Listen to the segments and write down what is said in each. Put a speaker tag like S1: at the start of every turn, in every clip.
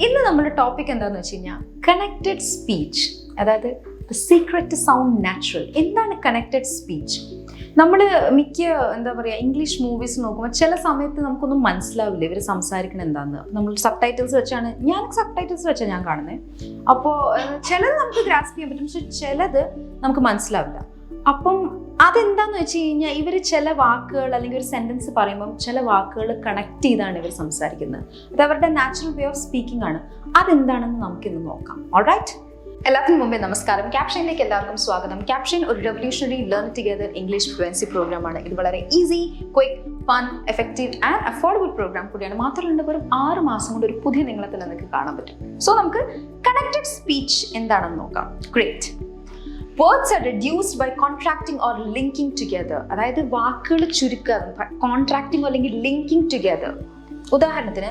S1: ഇന്ന് നമ്മുടെ ടോപ്പിക് എന്താണെന്ന് വെച്ച് കഴിഞ്ഞാൽ കണക്റ്റഡ് സ്പീച്ച്, അതായത് the secret to sound natural. എന്താണ് കണക്റ്റഡ് സ്പീച്ച്? നമ്മൾ മിക്ക ഇംഗ്ലീഷ് മൂവീസ് നോക്കുമ്പോൾ ചില സമയത്ത് നമുക്കൊന്നും മനസ്സിലാവില്ല ഇവർ സംസാരിക്കണം എന്താണെന്ന്. നമ്മൾ സബ് ടൈറ്റിൽസ് വെച്ചാണ്, ഞാൻ സബ് ടൈറ്റിൽസ് വെച്ചാണ് ഞാൻ കാണുന്നത്. അപ്പോൾ ചിലത് നമുക്ക് ഗ്രാസ്പ് ചെയ്യാൻ പറ്റും, പക്ഷെ ചിലത് നമുക്ക് മനസ്സിലാവില്ല. അപ്പം അതെന്താന്ന് വെച്ച് കഴിഞ്ഞാൽ ഇവർ ചില വാക്കുകൾ അല്ലെങ്കിൽ ഒരു സെന്റൻസ് പറയുമ്പം ചില വാക്കുകൾ കണക്ട് ചെയ്താണ് ഇവർ സംസാരിക്കുന്നത്. അത് അവരുടെ നാച്ചുറൽ വേ ഓഫ് സ്പീക്കിംഗ് ആണ്. അതെന്താണെന്ന് നമുക്കിന്ന് നോക്കാം. ഓൾറൈറ്റ്, എല്ലാത്തിനും മുമ്പേ നമസ്കാരം. ക്യാപ്ഷനിലേക്ക് എല്ലാവർക്കും സ്വാഗതം. ക്യാപ്ഷൻ ഒരു revolutionary learn together English fluency പ്രോഗ്രാമാണ്. ഇത് വളരെ easy, quick, fun, effective and affordable program കൂടിയാണ്. മാത്രമല്ല വെറും 6 മാസം കൊണ്ട് ഒരു പുതിയ നീളത്തിൽ നിങ്ങൾക്ക് കാണാൻ പറ്റും. സോ നമുക്ക് കണക്റ്റഡ് സ്പീച്ച് എന്താണെന്ന് നോക്കാം. Great. Words are reduced by contracting or linking together. അതായത് വാക്കുകൾ ചുരുക്കുക, കോൺട്രാക്ടിങ് അല്ലെങ്കിൽ ലിങ്കിങ് ടുഗെദർ. ഉദാഹരണത്തിന്,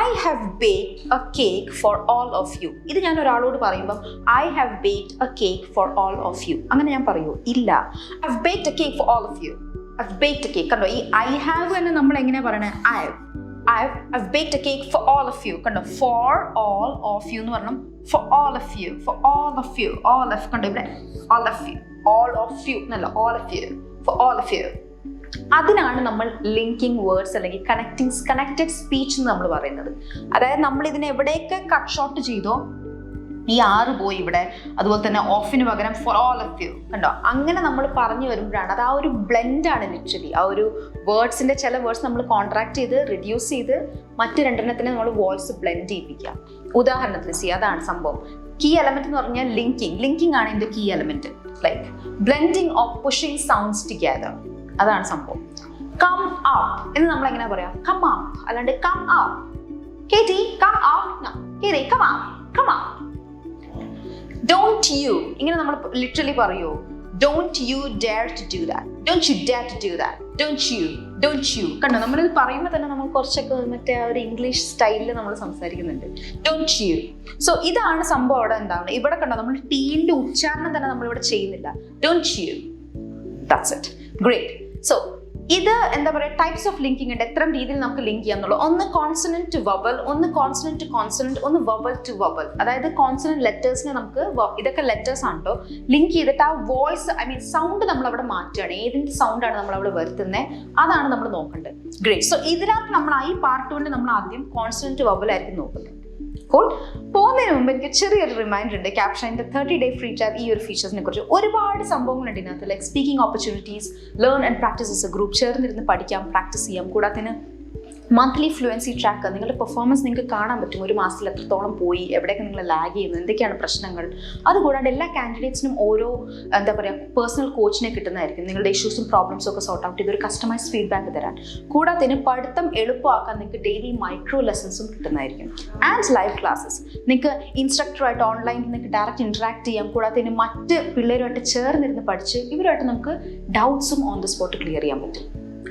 S1: I have baked a cake for all of you. ഇത് ഞാൻ ഒരാളോട് പറയുമ്പോൾ I have baked a cake for all of you, അങ്ങനെ ഞാൻ പറയൂ? ഇല്ല. I've baked a cake for all of you. I've baked a cake. കണ്ടോ, ഈ I have എന്ന് നമ്മൾ എങ്ങനെയാ പറയണേ? I've baked a cake for all of you. കണ്ടോ, for all of you എന്ന് പറഞ്ഞു. For all of you, for all of you, all of, കണ്ടോ ഇവിടെ all of you, all of you എന്നല്ല, all of you, for all of you. അതിനാണ് നമ്മൾ linking words അല്ലെങ്കിൽ connected speech എന്ന് നമ്മൾ പറയുന്നത്. അതായത് നമ്മൾ ഇതിനെ എവിടെയൊക്കെ കട്ട് ഷോർട്ട് ചെയ്തോ, ഈ 6 പോയി ഇവിടെ, അതുപോലെ തന്നെ ഓഫിന് പകരം ഫോർ ഓൾ ഓഫ് യു, കണ്ടോ, അങ്ങനെ നമ്മൾ പറഞ്ഞു വരുമ്പോഴാണ് അത് ആ ഒരു ബ്ലെൻഡാണ്. ലിറ്ററലി ആ ഒരു വേർഡ്സിന്റെ ചില വേർഡ്സ് നമ്മൾ കോൺട്രാക്ട് ചെയ്ത് റിഡ്യൂസ് ചെയ്ത് മറ്റ് രണ്ടെണ്ണത്തിനെ നമ്മൾ വോയിസ് ബ്ലെൻഡ് ചെയ്യിപ്പിക്കാം. ഉദാഹരണത്തിന് അതാണ് സംഭവം. കീ എലമെന്റ് എന്ന് പറഞ്ഞാൽ ലിങ്കിങ് ആണ് ഇതിന്റെ key element. Like blending or pushing sounds together, അതാണ് സംഭവം. കം അപ്പ് എന്ന് നമ്മൾ എങ്ങനെ പറയാം? കം അപ്പ്, അല്ലാണ്ട് കം അപ്പ്. കേറ്റി കം അപ്പ്, കേറ്റി come up, come up. Don't you, ഇങ്ങനെ നമ്മൾ ലിറ്ററലി പറയൂ. Don't you dare to do that. Don't you dare to do that. Don't you. കണ്ടോ, നമ്മളിത് പറയുമ്പോൾ തന്നെ നമ്മൾ കുറച്ചൊക്കെ മറ്റേ ഒരു ഇംഗ്ലീഷ് സ്റ്റൈലിൽ നമ്മൾ സംസാരിക്കുന്നുണ്ട്. Don't you. സോ ഇതാണ് സംഭവം അവിടെ ഉണ്ടാവുന്നത്. ഇവിടെ കണ്ടോ, നമ്മൾ ടീന്റെ ഉച്ചാരണം തന്നെ നമ്മളിവിടെ ചെയ്യുന്നില്ല. Don't you. That's it. Great. So ഇത് എന്താ പറയുക, ടൈപ്സ് ഓഫ് ലിങ്കിങ് ഉണ്ട്. എത്ര രീതിയിൽ നമുക്ക് ലിങ്ക് ചെയ്യാന്നുള്ളൂ. ഒന്ന് കോൺസണന്റ് ടു വവൽ, ഒന്ന് കോൺസണന്റ് ടു കോൺസണന്റ്, ഒന്ന് വവൽ ടു വവൽ. അതായത് കോൺസണന്റ് ലെറ്റേഴ്സിനെ നമുക്ക്, ഇതൊക്കെ ലെറ്റേഴ്സ് ആണ് കേട്ടോ, ലിങ്ക് ചെയ്തിട്ട് ആ വോയിസ് സൗണ്ട് നമ്മൾ അവിടെ മാറ്റുകയാണ്. ഏതിന്റെ സൗണ്ടാണ് നമ്മൾ അവിടെ വരുത്തുന്നത്, അതാണ് നമ്മൾ നോക്കേണ്ടത്. ഗ്രേറ്റ്. സോ ഇതിനകത്ത് നമ്മൾ ഈ പാർട്ട് കൊണ്ട് നമ്മൾ ആദ്യം കോൺസണന്റ് ടു വവൽ ആയിരിക്കും നോക്കുന്നത്. പോകുന്നതിന് മുമ്പ് എനിക്ക് ചെറിയൊരു റിമൈൻഡർ ഉണ്ട്. ക്യാപ്ഷൻ്റെ 30-day ഫ്രീ ട്രയൽ ഈ ഒരു ഫീച്ചേഴ്സിനെ കുറിച്ച് ഒരുപാട് സംഭവങ്ങളുണ്ട് ഇതിനകത്ത്. Like speaking opportunities, learn and practice as a group, ചേർന്നിരുന്ന് പഠിക്കാം, പ്രാക്ടീസ് ചെയ്യാം. കൂടാതെ മന്ത്ലി ഫ്ലുവൻസി ട്രാക്ക്, നിങ്ങളുടെ പെർഫോമൻസ് നിങ്ങൾക്ക് കാണാൻ പറ്റും. ഒരു മാസത്തിൽ എത്രത്തോളം പോയി, എവിടെയൊക്കെ നിങ്ങൾ ലാഗ് ചെയ്യുന്നു, എന്തൊക്കെയാണ് പ്രശ്നങ്ങൾ. അതുകൂടാണ്ട് എല്ലാ കാൻഡിഡേറ്റ്സിനും ഓരോ പേഴ്സണൽ കോച്ചിനെ കിട്ടുന്നതായിരിക്കും. നിങ്ങളുടെ ഇഷ്യൂസും പ്രോബ്ലംസും ഒക്കെ സോർട്ട് ഔട്ട് ചെയ്ത് ഒരു കസ്റ്റമൈസ് ഫീഡ്ബാക്ക് തരാൻ. കൂടാതെ പഠിത്തം എളുപ്പമാക്കാൻ നിങ്ങൾക്ക് ഡെയിലി മൈക്രോ ലെസൺസും കിട്ടുന്നതായിരിക്കും. ആൻഡ് ലൈവ് ക്ലാസ്സസ്, നിങ്ങൾക്ക് ഇൻസ്ട്രക്ടറായിട്ട് ഓൺലൈനിൽ നിങ്ങൾക്ക് ഡയറക്റ്റ് ഇൻട്രാക്ട് ചെയ്യാം. കൂടാതെ മറ്റ് പിള്ളേരുമായിട്ട് ചേർന്നിരുന്ന് പഠിച്ച് ഇവരുമായിട്ട് നമുക്ക് ഡൗട്ട്സും ഓൺ ദ സ്പോട്ട് ക്ലിയർ ചെയ്യാൻ പറ്റും.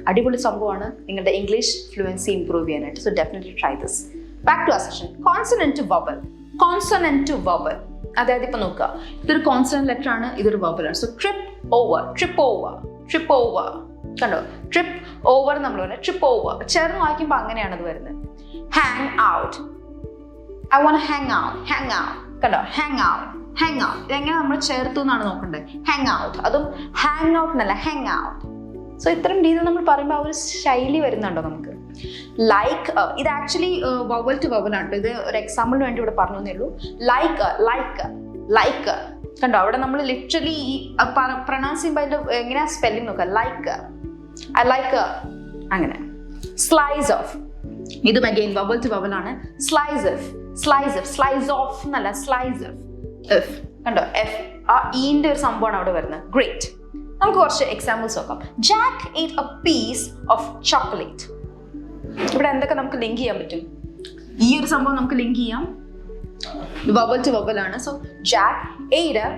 S1: അടിപൊളി സംഭവമാണ് നിങ്ങളുടെ ഇംഗ്ലീഷ് ഫ്ലുവൻസി ഇംപ്രൂവ് ചെയ്യാനായിട്ട്. So definitely try this. Back to our session. Consonant to vowel. Consonant to vowel, അതായത് ഇപ്പൊ നോക്കുക, ഇതൊരു കോൺസണന്റ് ലെറ്റർ ആണ്, ഇതൊരു വവലാണ്. So trip over, trip over, trip over. കണ്ടോ, ട്രിപ്പ് ഓവർ നമ്മൾ പറഞ്ഞാൽ ട്രിപ്പ് ഓവർ. ചേർന്ന് വായിക്കുമ്പോൾ അങ്ങനെയാണ് അത് വരുന്നത്. Hang out, I want hang out, hang out. കണ്ടോ, ഹാങ് ഔട്ട്, ഹാങ് ഔട്ട്. ഇതെങ്ങനെ നമ്മൾ ചേർത്തു എന്നാണ് നോക്കേണ്ടത്. ഹാങ് ഔട്ട്, അതും ഹാങ് ഔട്ട് എന്നല്ല, ഹാങ് ഔട്ട്. സോ ഇത്തരം രീതിയിൽ നമ്മൾ പറയുമ്പോൾ ആ ഒരു ശൈലി വരുന്നുണ്ടോ നമുക്ക്. ലൈക്ക്, ഇത് ആക്ച്വലി വവൽ ടു വവൽ ആണ്. ഇത് ഒരു എക്സാമ്പിളിന് വേണ്ടി ഇവിടെ പറഞ്ഞു തന്നേ ഉള്ളൂ. Like, like, like. കണ്ടോ, അവിടെ നമ്മൾ ലിറ്ററലി പ്രൊനൗൺസ് ചെയ്യുമ്പോൾ അതിൻ്റെ എങ്ങനെയാ സ്പെല്ലിംഗ് നോക്കുക. ലൈക്ക്, ഐ ലൈക്ക്, അങ്ങനെ. സ്ലൈസ് ഓഫ്, ഇതും അഗെയിൻ വവൽ ടു വവൽ ആണ്. Slice of, slice of, slice of എന്നല്ല, സ്ലൈസ് ഓഫ്. എഫ്, കണ്ടോ, എഫ്, ആ ഈൻ്റെ ഒരു സംഭവമാണ് അവിടെ വരുന്നത്. ഗ്രേറ്റ്. നമുക്ക് കുറച്ച് എക്സാമ്പിൾസ് നോക്കാം. Jack ate a piece of chocolate. ഇവിടെ എന്തൊക്കെ നമുക്ക് ലിങ്ക് ചെയ്യാൻ പറ്റും? ഈ ഒരു സംഭവം നമുക്ക് ലിങ്ക് ചെയ്യാം. വവൽ ടു വവൽ ആണ്. So Jack ate a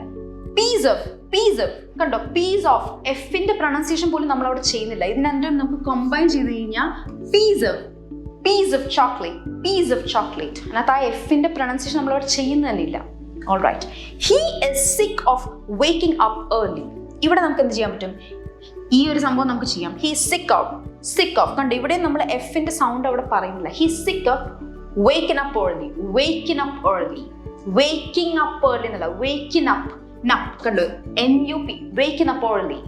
S1: piece of, piece of. കണ്ടോ, പീസ് ഓഫ്. എഫിന്റെ പ്രൊനൗൺസിയേഷൻ പോലും നമ്മൾ അവിടെ ചെയ്യുന്നില്ല. ഇതിനെന്തും നമുക്ക് കമ്പൈൻ ചെയ്ത് കഴിഞ്ഞാൽ piece of, piece of chocolate, piece of chocolate. അതിനകത്ത് ആ എഫിന്റെ പ്രൊനൗൺസിയേഷൻ നമ്മൾ അവിടെ ചെയ്യുന്നില്ല. All right. He is sick of waking up early. ഇവിടെ നമുക്ക് എന്ത് ചെയ്യാൻ പറ്റും? ഈ ഒരു സംഭവം നമുക്ക് ചെയ്യാം. ഹി സിക്ക് ഓഫ്, സിക്ക് ഓഫ്. കണ്ടോ, ഇവിടെ നമ്മൾ എഫിന്റെ സൗണ്ട് അവിടെ പറയുന്നില്ല. ഹി സിക്ക് of waking up early, waking up early, waking up early എന്നല്ല, waking up, നപ്പ് കണ്ടു, NUP, waking up early.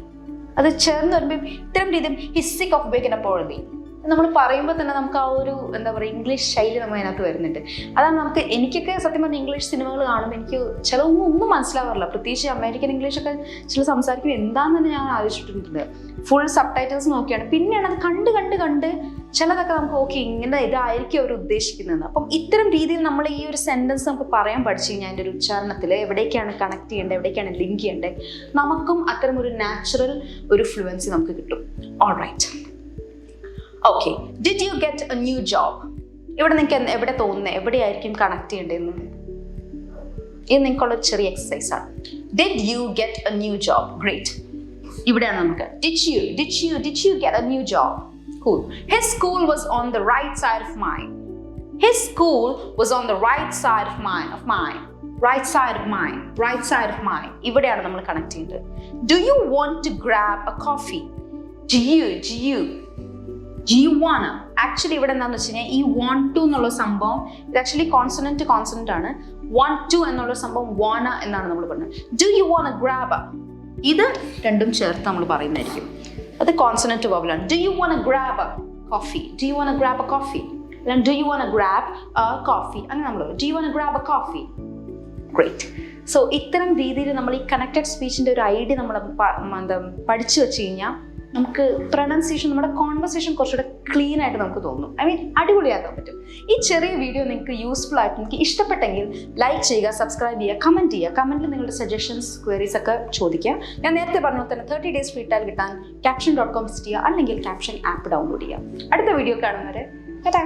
S1: അത് ചേർന്ന് വരുമ്പോൾ ഇത്തരം രീതിയിൽ he's sick of waking up early നമ്മൾ പറയുമ്പോൾ തന്നെ നമുക്ക് ആ ഒരു എന്താ പറയുക ഇംഗ്ലീഷ് ശൈലി നമ്മൾ അതിനകത്ത് വരുന്നുണ്ട്. അതാണ് നമുക്ക്, എനിക്കൊക്കെ സത്യം പറഞ്ഞാൽ ഇംഗ്ലീഷ് സിനിമകൾ കാണുമ്പോൾ എനിക്ക് ചിലതൊന്നും മനസ്സിലാവാറില്ല. പ്രത്യേകിച്ച് അമേരിക്കൻ ഇംഗ്ലീഷൊക്കെ ചില സംസാരിക്കും എന്താണെന്ന് തന്നെ ഞാൻ ആലോചിച്ചിട്ടുണ്ട്. ഫുൾ സബ് ടൈറ്റിൽസ് നോക്കിയാണ്, പിന്നെയാണ് അത് കണ്ട് ചിലതൊക്കെ നമുക്ക് ഓക്കെ ഇങ്ങനെ ഇതായിരിക്കും അവർ ഉദ്ദേശിക്കുന്നത്. അപ്പം ഇത്തരം രീതിയിൽ നമ്മൾ ഈ ഒരു സെൻറ്റൻസ് നമുക്ക് പറയാൻ പഠിച്ചു കഴിഞ്ഞാൽ അതിൻ്റെ ഒരു ഉച്ചാരണത്തിൽ എവിടേക്കാണ് കണക്ട് ചെയ്യേണ്ടത്, എവിടേക്കാണ് ലിങ്ക് ചെയ്യേണ്ടത്, നമുക്കും അത്തരം ഒരു നാച്ചുറൽ ഒരു ഫ്ലുവൻസി നമുക്ക് കിട്ടും. Alright, okay. Did you get a new job? ഇവിടെ നിങ്ങൾക്ക് എവിടെ തോന്നുന്നത്, എവിടെയായിരിക്കും കണക്ട് ചെയ്യേണ്ടതെന്ന് ഇത് നിങ്ങൾക്കുള്ള ചെറിയ എക്സസൈസ് ആണ്. Did you get a new job? Great. ഇവിടെയാണ് നമുക്ക് did you get a new job? Cool. His school was on the right side of mine. His school was on the right side of mine. Right side of mine. Right side of mine. ഇവിടെയാണ് നമ്മൾ connect ചെയ്യുന്നത്. Do you want to grab a coffee? Do you wanna? Actually ഇവിടെ എന്താണെന്ന് വെച്ച് കഴിഞ്ഞാൽ ഈ want to എന്നുള്ള സംഭവം ഇത് ആക്ച്വലി കോൺസണന്റ് ആണ്. want to എന്നുള്ള സംഭവം wanna എന്നാണ് നമ്മൾ പറയുന്നത്. Do you wanna grab a? ഇത് രണ്ടും ചേർത്ത് നമ്മൾ പറയുന്നതായിരിക്കും. അത് consonant വവലാണ്. Do you wanna grab a coffee? Do you wanna grab a coffee? അല്ലെങ്കിൽ do you wanna grab a coffee? അങ്ങനെ നമ്മൾ do you wanna grab a coffee? Great. So ഇത്തരം രീതിയിൽ നമ്മൾ ഈ കണക്റ്റഡ് സ്പീച്ചിൻ്റെ ഒരു ഐഡിയ നമ്മൾ പഠിച്ചു വെച്ച് കഴിഞ്ഞാൽ നമുക്ക് പ്രൊനൗൺസിയേഷൻ, നമ്മുടെ കോൺവെർസേഷൻ കുറച്ചുകൂടെ ക്ലീൻ ആയിട്ട് നമുക്ക് തോന്നും. അടിപൊളിയാക്കാൻ പറ്റും. ഈ ചെറിയ വീഡിയോ നിങ്ങൾക്ക് യൂസ്ഫുൾ ആയിട്ട് നിങ്ങൾക്ക് ഇഷ്ടപ്പെട്ടെങ്കിൽ ലൈക്ക് ചെയ്യുക, സബ്സ്ക്രൈബ് ചെയ്യുക, കമൻറ്റ് ചെയ്യുക. കമൻറ്റിൽ നിങ്ങളുടെ സജഷൻസ്, ക്വയറീസ് ഒക്കെ ചോദിക്കുക. ഞാൻ നേരത്തെ പറഞ്ഞ തന്നെ 30 days ഫ്രീ ട്രയൽ കിട്ടാൻ capshine.com വിസിറ്റ് ചെയ്യുക, അല്ലെങ്കിൽ Capshine ആപ്പ് ഡൗൺലോഡ് ചെയ്യുക. അടുത്ത വീഡിയോ കാണുന്നവരെ ടാറ്റാ.